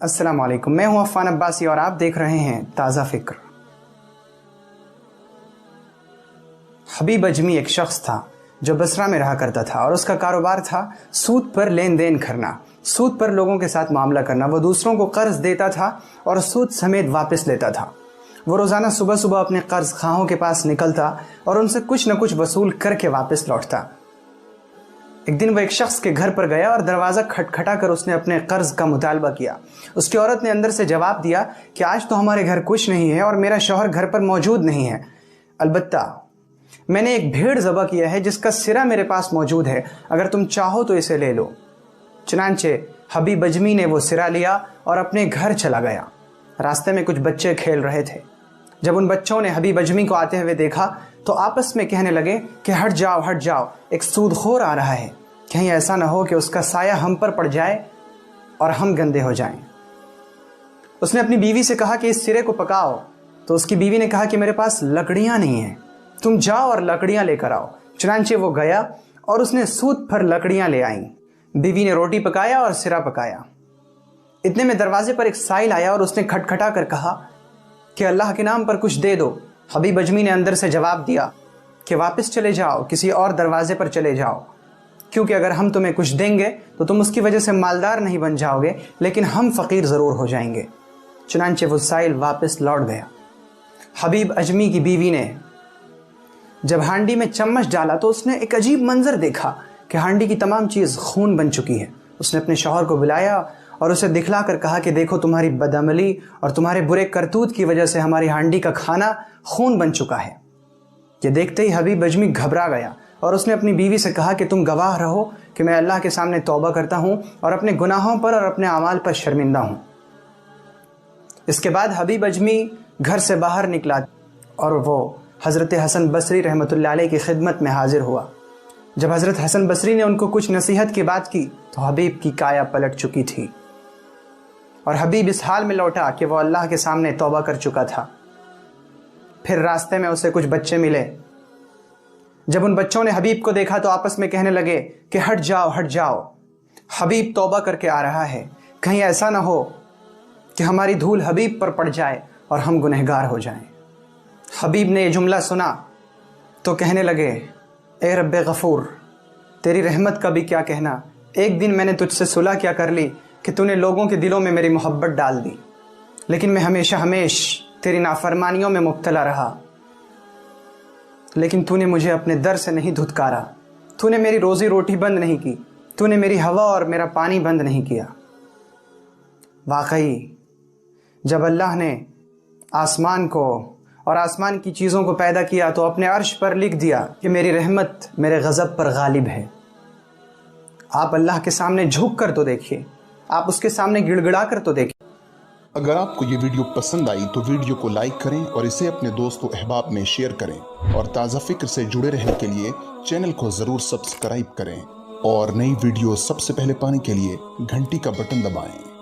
अस्सलाम वालेकुम, मैं हूं अफ़ान अब्बासी और आप देख रहे हैं ताज़ा फ़िक्र। हबीब अजमी एक शख्स था जो बसरा में रहा करता था और उसका कारोबार था सूद पर लेन देन करना, सूद पर लोगों के साथ मामला करना। वो दूसरों को कर्ज देता था और सूद समेत वापस लेता था। वो रोज़ाना सुबह सुबह अपने कर्ज खाहों के पास निकलता और उनसे कुछ न कुछ वसूल करके वापस लौटता। एक दिन वो एक शख्स के घर पर गया और दरवाज़ा खटखटा कर उसने अपने कर्ज का मुतालबा किया। उसकी औरत ने अंदर से जवाब दिया कि आज तो हमारे घर कुछ नहीं है और मेरा शौहर घर पर मौजूद नहीं है, अलबत्ता मैंने एक भेड़ ज़बह किया है जिसका सिरा मेरे पास मौजूद है, अगर तुम चाहो तो इसे ले लो। चुनांचे हबीब अजमी ने वो सिरा लिया और अपने घर चला गया। रास्ते में कुछ बच्चे खेल रहे थे। जब उन बच्चों ने हबीब अजमी को आते हुए देखा तो आपस में कहने लगे कि हट जाओ, एक सूदखोर आ रहा है, कहीं ऐसा ना हो कि उसका साया हम पर पड़ जाए और हम गंदे हो जाएं। उसने अपनी बीवी से कहा कि इस सिरे को पकाओ, तो उसकी बीवी ने कहा कि मेरे पास लकड़ियां नहीं हैं, तुम जाओ और लकड़ियां लेकर आओ। चुनांचे वो गया और उसने सूद पर लकड़ियां ले आईं। बीवी ने रोटी पकाया और सिरा पकाया। इतने में दरवाजे पर एक साइल आया और उसने खटखटा कर कहा कि अल्लाह के नाम पर कुछ दे दो। हबीब अजमी ने अंदर से जवाब दिया कि वापस चले जाओ, किसी और दरवाजे पर चले जाओ, क्योंकि अगर हम तुम्हें कुछ देंगे तो तुम उसकी वजह से मालदार नहीं बन जाओगे, लेकिन हम फ़कीर ज़रूर हो जाएंगे। चुनांचे वो साइल वापस लौट गया। हबीब अजमी की बीवी ने जब हांडी में चम्मच डाला तो उसने एक अजीब मंजर देखा कि हांडी की तमाम चीज़ खून बन चुकी है। उसने अपने शौहर को बुलाया और उसे दिखला कर कहा कि देखो, तुम्हारी बदअमली और तुम्हारे बुरे करतूत की वजह से हमारी हांडी का खाना खून बन चुका है। ये देखते ही हबीब अजमी घबरा गया और उसने अपनी बीवी से कहा कि तुम गवाह रहो कि मैं अल्लाह के सामने तौबा करता हूँ और अपने गुनाहों पर और अपने अमाल पर शर्मिंदा हूँ। इसके बाद हबीब अजमी घर से बाहर निकला और वो हज़रत हसन बसरी रहमतुल्लाह अलैह की खिदमत में हाजिर हुआ। जब हज़रत हसन बसरी ने उनको कुछ नसीहत की बात की तो हबीब की काया पलट चुकी थी और हबीब इस हाल में लौटा कि वो अल्लाह के सामने तौबा कर चुका था। फिर रास्ते में उसे कुछ बच्चे मिले। जब उन बच्चों ने हबीब को देखा तो आपस में कहने लगे कि हट जाओ, हबीब तौबा करके आ रहा है, कहीं ऐसा ना हो कि हमारी धूल हबीब पर पड़ जाए और हम गुनहगार हो जाएं। हबीब ने ये जुमला सुना तो कहने लगे, ए रब्बे गफ़ूर, तेरी रहमत का भी क्या कहना, एक दिन मैंने तुझसे सुलह क्या कर ली कि तूने लोगों के दिलों में मेरी मोहब्बत डाल दी, लेकिन मैं हमेशा तेरी नाफरमानियों में मुब्तला रहा। लेकिन तूने मुझे अपने दर से नहीं धुतकारा, तूने मेरी रोज़ी रोटी बंद नहीं की, तूने मेरी हवा और मेरा पानी बंद नहीं किया। वाकई जब अल्लाह ने आसमान को और आसमान की चीज़ों को पैदा किया तो अपने अर्श पर लिख दिया कि मेरी रहमत मेरे गज़ब पर गालिब है। आप अल्लाह के सामने झुक कर तो देखिए, आप उसके सामने गिड़गिड़ा कर तो देखिए। अगर आपको ये वीडियो पसंद आई तो वीडियो को लाइक करें और इसे अपने दोस्तों अहबाब में शेयर करें और ताज़ा फ़िक्र से जुड़े रहने के लिए चैनल को ज़रूर सब्सक्राइब करें और नई वीडियो सबसे पहले पाने के लिए घंटी का बटन दबाएं।